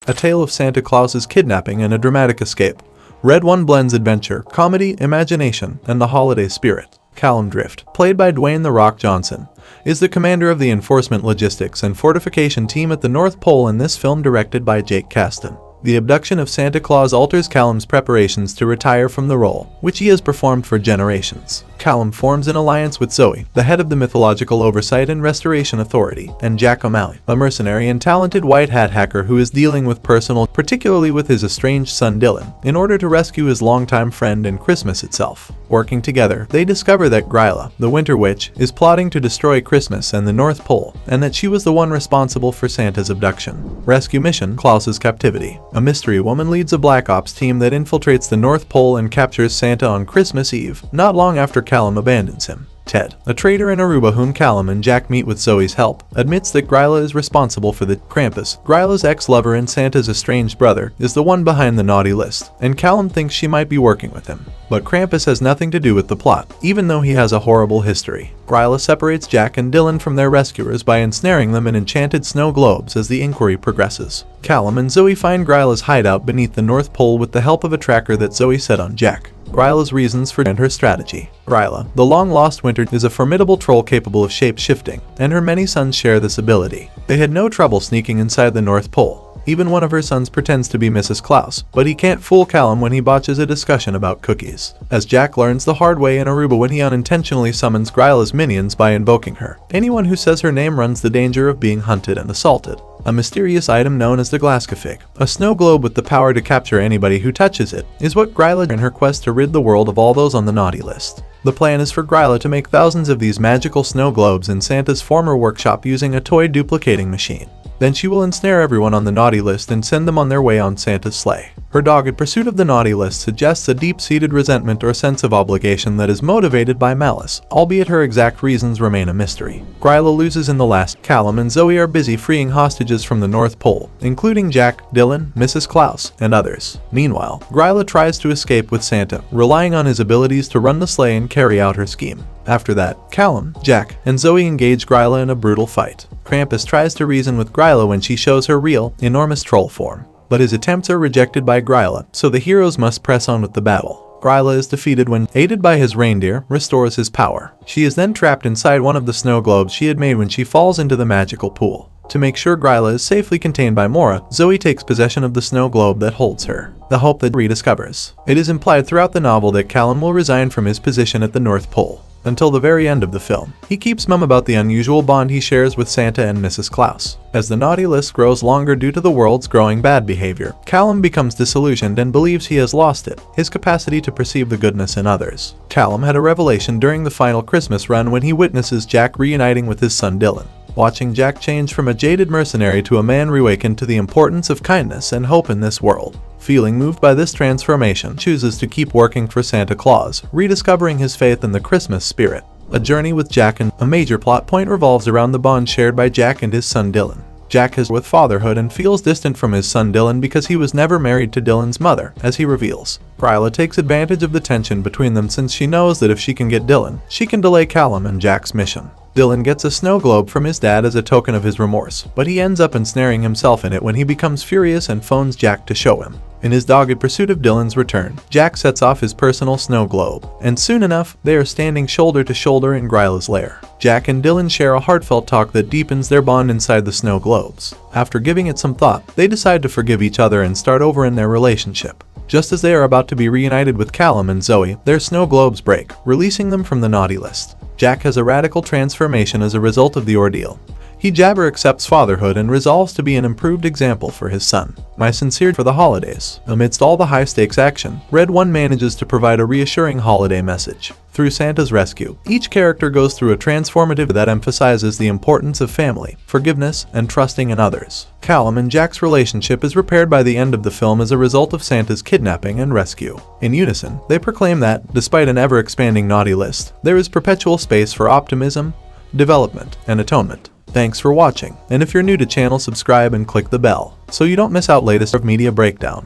a tale of Santa Claus's kidnapping and a dramatic escape. Red One blends adventure, comedy, imagination, and the holiday spirit. Callum Drift, played by Dwayne "The Rock" Johnson, is the commander of the Enforcement Logistics and Fortification Team at the North Pole in this film, directed by Jake Kasdan. The abduction of Santa Claus alters Callum's preparations to retire from the role, which he has performed for generations. Callum forms an alliance with Zoe, the head of the Mythological Oversight and Restoration Authority, and Jack O'Malley, a mercenary and talented white hat hacker who is dealing with particularly with his estranged son Dylan, in order to rescue his longtime friend and Christmas itself. Working together, they discover that Gryla, the Winter Witch, is plotting to destroy Christmas and the North Pole, and that she was the one responsible for Santa's abduction. Rescue mission: Claus's captivity. A mystery woman leads a Black Ops team that infiltrates the North Pole and captures Santa on Christmas Eve, not long after Callum abandons him. Ted, a trader in Aruba whom Callum and Jack meet with Zoe's help, admits that Gryla is responsible for the Krampus. Gryla's ex-lover and Santa's estranged brother is the one behind the naughty list, and Callum thinks she might be working with him. But Krampus has nothing to do with the plot, even though he has a horrible history. Gryla separates Jack and Dylan from their rescuers by ensnaring them in enchanted snow globes as the inquiry progresses. Callum and Zoe find Gryla's hideout beneath the North Pole with the help of a tracker that Zoe set on Jack. Gryla's reasons for and her strategy. Gryla, the long-lost Winter, is a formidable troll capable of shape-shifting, and her many sons share this ability. They had no trouble sneaking inside the North Pole. Even one of her sons pretends to be Mrs. Claus, but he can't fool Callum when he botches a discussion about cookies. As Jack learns the hard way in Aruba when he unintentionally summons Gryla's minions by invoking her. Anyone who says her name runs the danger of being hunted and assaulted. A mysterious item known as the Glaskafig, a snow globe with the power to capture anybody who touches it, is what Gryla in her quest to rid the world of all those on the naughty list. The plan is for Gryla to make thousands of these magical snow globes in Santa's former workshop using a toy duplicating machine. Then she will ensnare everyone on the naughty list and send them on their way on Santa's sleigh. Her dogged pursuit of the naughty list suggests a deep-seated resentment or sense of obligation that is motivated by malice, albeit her exact reasons remain a mystery. Gryla loses in the last. Callum and Zoe are busy freeing hostages from the North Pole, including Jack, Dylan, Mrs. Claus, and others. Meanwhile, Gryla tries to escape with Santa, relying on his abilities to run the sleigh and carry out her scheme. After that, Callum, Jack, and Zoe engage Gryla in a brutal fight. Krampus tries to reason with Gryla when she shows her real, enormous troll form. But his attempts are rejected by Gryla, so the heroes must press on with the battle. Gryla is defeated when, aided by his reindeer, restores his power. She is then trapped inside one of the snow globes she had made when she falls into the magical pool. To make sure Gryla is safely contained by Mora, Zoe takes possession of the snow globe that holds her. The hope that rediscovers. It is implied throughout the novel that Callum will resign from his position at the North Pole. Until the very end of the film, he keeps mum about the unusual bond he shares with Santa and Mrs. Claus. As the naughty list grows longer due to the world's growing bad behavior, Callum becomes disillusioned and believes he has lost it, his capacity to perceive the goodness in others. Callum had a revelation during the final Christmas run when he witnesses Jack reuniting with his son Dylan. Watching Jack change from a jaded mercenary to a man reawakened to the importance of kindness and hope in this world. Feeling moved by this transformation, chooses to keep working for Santa Claus, rediscovering his faith in the Christmas spirit. A journey with Jack and a major plot point revolves around the bond shared by Jack and his son Dylan. Jack has with fatherhood and feels distant from his son Dylan because he was never married to Dylan's mother, as he reveals. Gryla takes advantage of the tension between them since she knows that if she can get Dylan, she can delay Callum and Jack's mission. Dylan gets a snow globe from his dad as a token of his remorse, but he ends up ensnaring himself in it when he becomes furious and phones Jack to show him. In his dogged pursuit of Dylan's return, Jack sets off his personal snow globe, and soon enough, they are standing shoulder to shoulder in Gryla's lair. Jack and Dylan share a heartfelt talk that deepens their bond inside the snow globes. After giving it some thought, they decide to forgive each other and start over in their relationship. Just as they are about to be reunited with Callum and Zoe, their snow globes break, releasing them from the naughty list. Jack has a radical transformation as a result of the ordeal. He jabber accepts fatherhood and resolves to be an improved example for his son. My sincere for the holidays. Amidst all the high-stakes action, Red One manages to provide a reassuring holiday message. Through Santa's rescue, each character goes through a transformative that emphasizes the importance of family, forgiveness, and trusting in others. Callum and Jack's relationship is repaired by the end of the film as a result of Santa's kidnapping and rescue. In unison, they proclaim that, despite an ever-expanding naughty list, there is perpetual space for optimism, development, and atonement. Thanks for watching, and if you're new to channel, subscribe and click the bell so you don't miss out latest media breakdown.